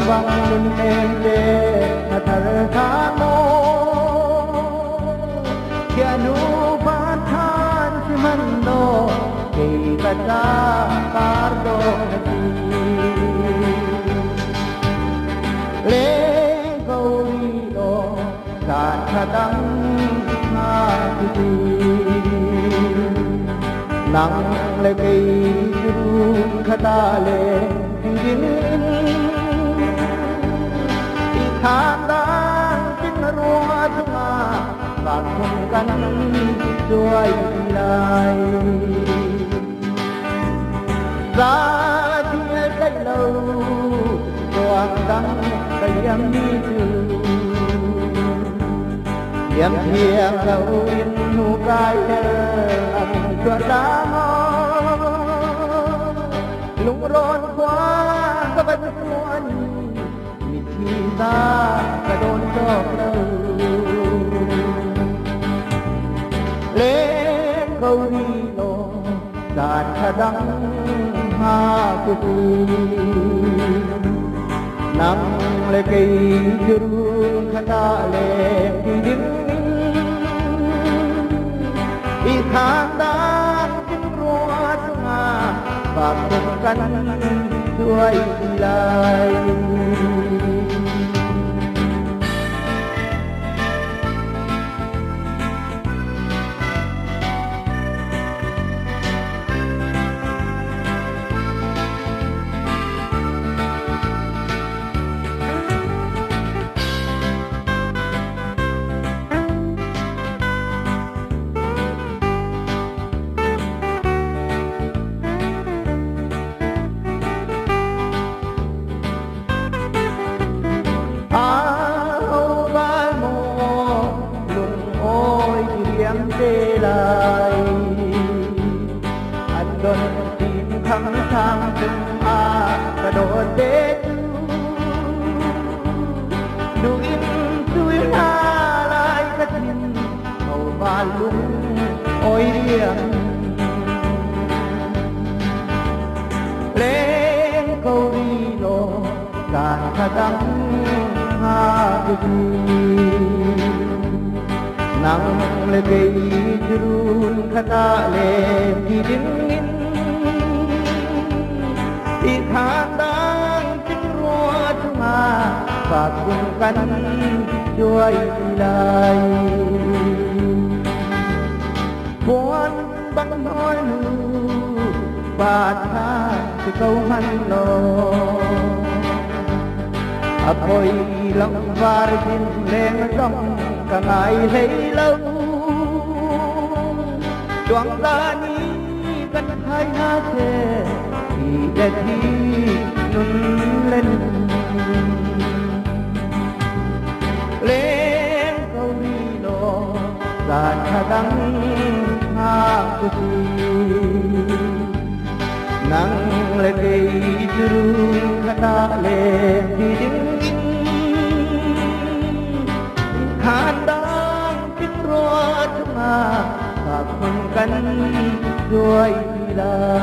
vang lên em đê na thar tha no kia nu ban than si man no ke kata kardo nati le gauri lo kan khadang na ti nang le kai jurun khata le din Handang pinarua tunga Bakungkan joy ilay Sa dunia kailaw Tuang dang kayang nidu Yang hiang gawin nukaya Ang juadamo Lungron kwa kabansuan Kita kadon dokter lên câu đi lo đàn khadang ha kudu nang le kai jurun khata le ding i khandang tin ruat nga bakungkan duai ilai Tê lại anh đón tìm khăng sang từng cả đôi đế đủ in tuổi na lại cất nhìn màu ba lung ôi riêng lên câu đi lo càn khá đắng ha nang le kai jurun khata le dingin i khandang tin ruat nga bakungkan joy ilai buan bang noi nu bat tha si câu han lo apoi long var din leng dong cả ngày thấy lâu choáng ta ní gần hai na chê thì đẹp đi nâng lên lên câu đi lo giàn hà đắng ha cô chi nắng lên cây jurun khata lên đi đứng Handang pinruat nga Bakungkan joy ilay